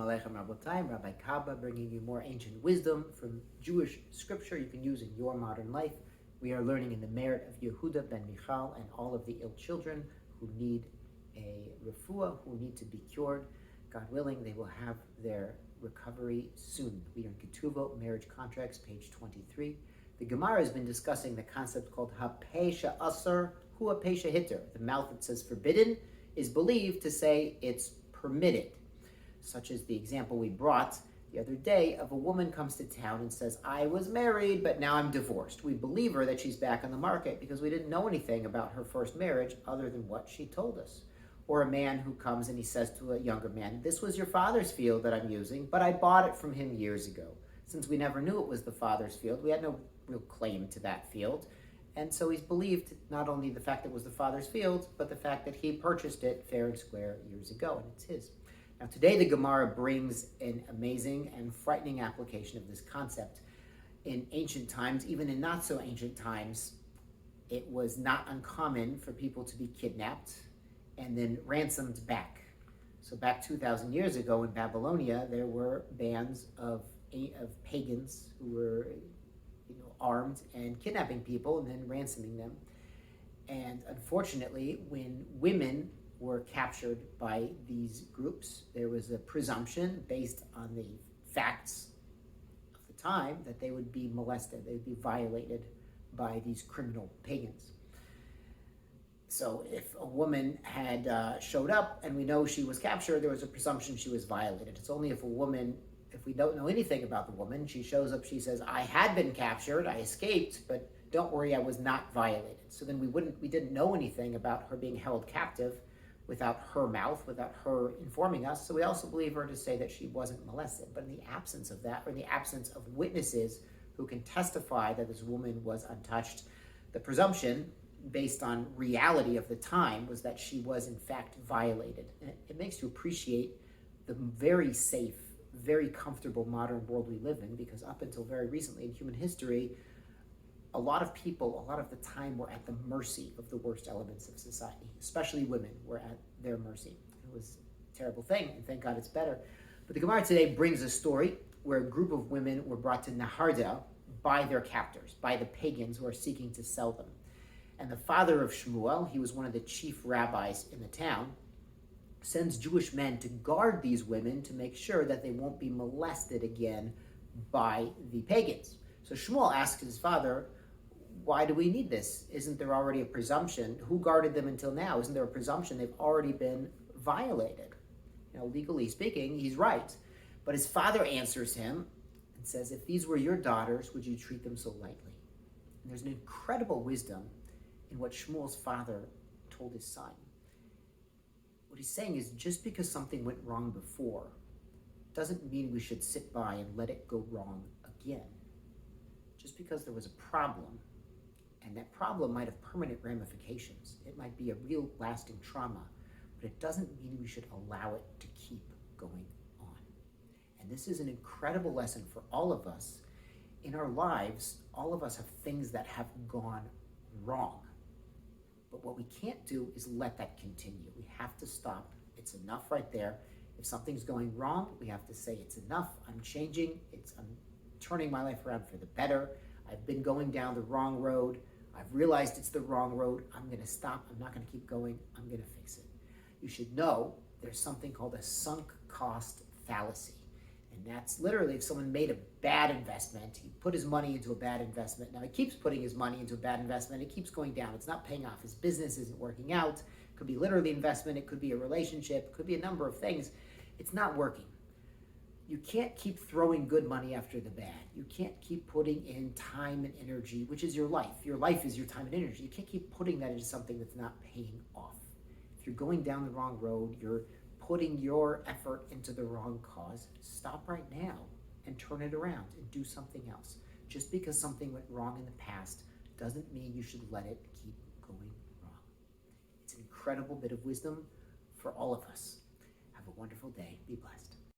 Aleichem Rabotai, Rabbi Kaba, bringing you more ancient wisdom from Jewish scripture you can use in your modern life. We are learning in the merit of Yehuda ben Michal and all of the ill children who need a refuah, who need to be cured. God willing, they will have their recovery soon. We are in Ketuvot, marriage contracts, page 23. The Gemara has been discussing the concept called ha-pesha asar, hu ha-pesha hitter. The mouth that says forbidden is believed to say it's permitted, such as the example we brought the other day of a woman comes to town and says, I was married, but now I'm divorced. We believe her that she's back on the market because we didn't know anything about her first marriage other than what she told us. Or a man who comes and he says to a younger man, this was your father's field that I'm using, but I bought it from him years ago. Since we never knew it was the father's field, we had no real claim to that field. And so he's believed not only the fact that it was the father's field, but the fact that he purchased it fair and square years ago, and it's his. Now today the Gemara brings an amazing and frightening application of this concept. In ancient times, even in not so ancient times, it was not uncommon for people to be kidnapped and then ransomed back. So back 2,000 years ago in Babylonia, there were bands of pagans who were armed and kidnapping people and then ransoming them. And unfortunately, when women were captured by these groups, there was a presumption based on the facts of the time that they would be molested, they would be violated by these criminal pagans. So if a woman had showed up and we know she was captured, there was a presumption she was violated. It's only if a woman, if we don't know anything about the woman, she shows up, she says, I had been captured, I escaped, but don't worry, I was not violated. So then we didn't know anything about her being held captive without her mouth, without her informing us. So we also believe her to say that she wasn't molested. But in the absence of that, or in the absence of witnesses who can testify that this woman was untouched, the presumption based on reality of the time was that she was in fact violated. And it makes you appreciate the very safe, very comfortable modern world we live in, because up until very recently in human history, a lot of people, a lot of the time, were at the mercy of the worst elements of society, especially women were at their mercy. It was a terrible thing, and thank God it's better. But the Gemara today brings a story where a group of women were brought to Naharda by their captors, by the pagans who are seeking to sell them. And the father of Shmuel, he was one of the chief rabbis in the town, sends Jewish men to guard these women to make sure that they won't be molested again by the pagans. So Shmuel asks his father, why do we need this? Isn't there already a presumption? Who guarded them until now? Isn't there a presumption they've already been violated? Legally speaking, he's right. But his father answers him and says, if these were your daughters, would you treat them so lightly? And there's an incredible wisdom in what Shmuel's father told his son. What he's saying is, just because something went wrong before doesn't mean we should sit by and let it go wrong again. Just because there was a problem, and that problem might have permanent ramifications, it might be a real lasting trauma, but it doesn't mean we should allow it to keep going on. And this is an incredible lesson for all of us. In our lives, all of us have things that have gone wrong. But what we can't do is let that continue. We have to stop. It's enough right there. If something's going wrong, we have to say it's enough. I'm changing. I'm turning my life around for the better. I've been going down the wrong road. I've realized it's the wrong road. I'm going to stop. I'm not going to keep going. I'm going to fix it. You should know there's something called a sunk cost fallacy. And that's literally if someone made a bad investment, he put his money into a bad investment. Now he keeps putting his money into a bad investment. It keeps going down. It's not paying off. His business isn't working out. It could be literally investment. It could be a relationship. It could be a number of things. It's not working. You can't keep throwing good money after the bad. You can't keep putting in time and energy, which is your life. Your life is your time and energy. You can't keep putting that into something that's not paying off. If you're going down the wrong road, you're putting your effort into the wrong cause, stop right now and turn it around and do something else. Just because something went wrong in the past doesn't mean you should let it keep going wrong. It's an incredible bit of wisdom for all of us. Have a wonderful day. Be blessed.